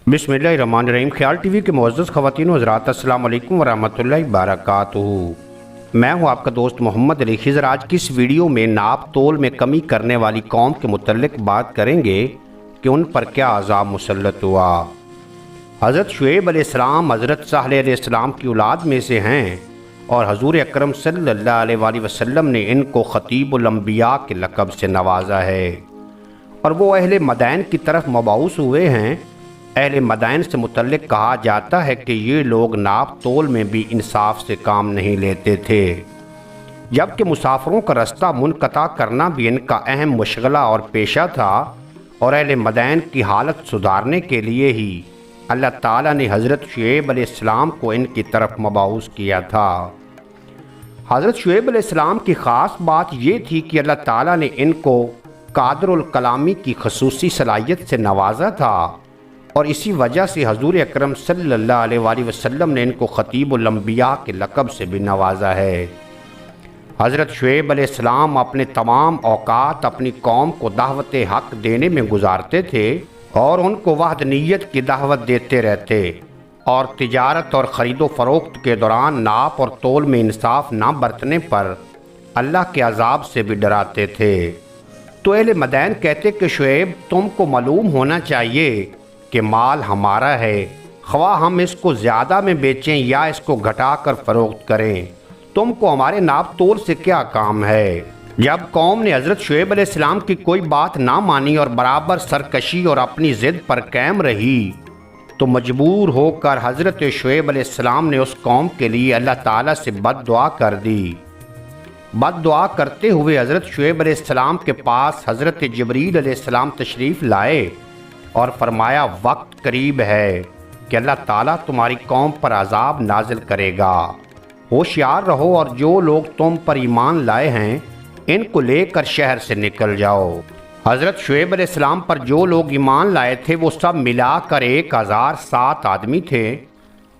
बिस्मिल्लाहिर्रहमानिर्रहीम। ख्याल टीवी के मुअज़्ज़ज़ ख़वातीन व हज़रात, अस्सलाम वालेकुम व रहमतुल्लाहि व बरकातुहू। मैं हूं आपका दोस्त मोहम्मद अली खिज़र। आज की इस वीडियो में नाप तोल में कमी करने वाली कौम के मुतल्लिक़ बात करेंगे कि उन पर क्या अज़ाब मुसल्लत हुआ। हज़रत शुएब अलैहिस्सलाम हज़रत सालेह अलैहिस्सलाम की औलाद में से हैं और हज़ूर अकरम सल्लल्लाहु अलैहि वसल्लम ने इनको ख़तीबुल अंबिया के लक़ब से नवाजा है और वो अहले मदैन की तरफ मबऊस हुए हैं। अहले मदैन से मुतल्लिक़ कहा जाता है कि ये लोग नाप तोल में भी इंसाफ से काम नहीं लेते थे, जबकि मुसाफिरों का रास्ता मुनक़ता करना भी इनका अहम मशग़ला और पेशा था। और अहले मदैन की हालत सुधारने के लिए ही अल्लाह ताला ने हज़रत शुएब अलैहिस्सलाम को इनकी तरफ मबऊस किया था। हज़रत शुएब अलैहिस्सलाम की ख़ास बात ये थी कि अल्लाह ताला ने इनको क़ादरुल कलामी की ख़ुसूसी सलाहियत से नवाजा था और इसी वजह से हज़ूर अकरम सल्लल्लाहु अलैहि वसल्लम ने इनको ख़तीबुल अंबिया के लक़ब से भी नवाजा है। हज़रत शुएब अलैहिस्सलाम अपने तमाम औक़ात अपनी कौम को दावत हक़ देने में गुजारते थे और उनको वहदनीयत की दावत देते रहते और तिजारत और ख़रीदो फ़रोख्त के दौरान नाप और तोल में इंसाफ ना बरतने पर अल्लाह के अज़ाब से भी डराते थे। तो अहले मदैन कहते कि शुएब, तुमको मालूम होना चाहिए कि माल हमारा है, ख्वाह हम इसको ज़्यादा में बेचें या इसको घटा कर फ़रोख्त करें, तुमको हमारे नाप तोल से क्या काम है। जब कौम ने हज़रत शुएब अलैहिस्सलाम की कोई बात ना मानी और बराबर सरकशी और अपनी ज़िद पर कायम रही तो मजबूर होकर हज़रत शुएब अलैहिस्सलाम ने उस कौम के लिए अल्लाह ताला से बद्दुआ कर दी। बद्दुआ करते हुए हज़रत शुएब अलैहिस्सलाम के पास हज़रत जिब्रील अलैहिस्सलाम तशरीफ़ लाए और फरमाया, वक्त करीब है कि अल्लाह ताला तुम्हारी कौम पर अज़ाब नाजिल करेगा, होशियार रहो और जो लोग तुम पर ईमान लाए हैं इनको लेकर शहर से निकल जाओ। हज़रत शुएब अलैहिस्सलाम पर जो लोग ईमान लाए थे वो सब मिलाकर 1007 आदमी थे।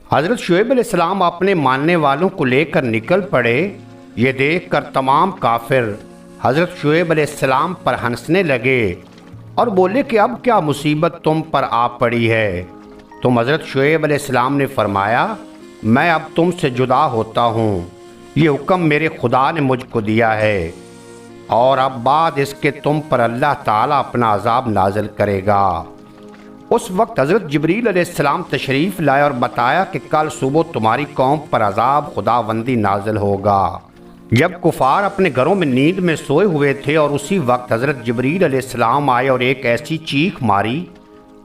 हज़रत शुएब अलैहिस्सलाम अपने मानने वालों को लेकर निकल पड़े। ये देखकर तमाम काफिर हज़रत शुएब अलैहिस्सलाम पर हंसने लगे और बोले कि अब क्या मुसीबत तुम पर आ पड़ी है। तुम हज़रत शुएब अलैहिस्सलाम ने फरमाया, मैं अब तुमसे जुदा होता हूँ, ये हुक्म मेरे खुदा ने मुझको दिया है और अब बाद इसके तुम पर अल्लाह ताला अपना अज़ाब नाजिल करेगा। उस वक्त हज़रत जिब्रील अलैहिस्सलाम तशरीफ़ लाए और बताया कि कल सुबह तुम्हारी कौम पर अज़ाब खुदावंदी नाजिल होगा। जब कुफार अपने घरों में नींद में सोए हुए थे और उसी वक्त हज़रत जिब्रील अलैहिस्सलाम आए और एक ऐसी चीख मारी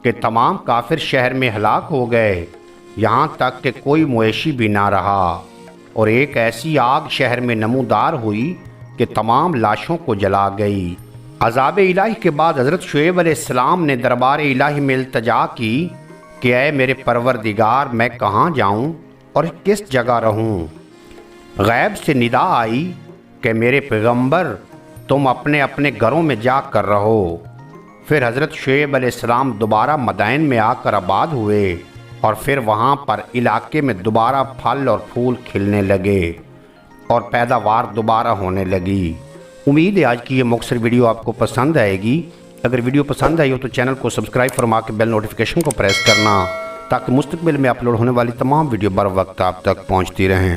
कि तमाम काफिर शहर में हलाक हो गए, यहाँ तक कि कोई मुएशी भी ना रहा और एक ऐसी आग शहर में नमूदार हुई कि तमाम लाशों को जला गई। अज़ाब इलाही के बाद हज़रत शुएब अलैहिस्सलाम ने दरबार इलाही में इल्तिजा की कि ऐ मेरे परवरदिगार, मैं कहाँ जाऊँ और किस जगह रहूँ। गैब से निदा आई कि मेरे पैगंबर, तुम अपने अपने घरों में जा कर रहो। फिर हज़रत शुएब अलैहिस्सलाम दोबारा मदैन में आकर आबाद हुए और फिर वहाँ पर इलाके में दोबारा फल और फूल खिलने लगे और पैदावार दोबारा होने लगी। उम्मीद है आज की ये मुख्तसर वीडियो आपको पसंद आएगी। अगर वीडियो पसंद आई हो तो चैनल को सब्सक्राइब फरमा के बेल नोटिफिकेशन को प्रेस करना ताकि मुस्तकबिल में अपलोड होने वाली तमाम वीडियो बर वक्त आप तक पहुँचती रहें।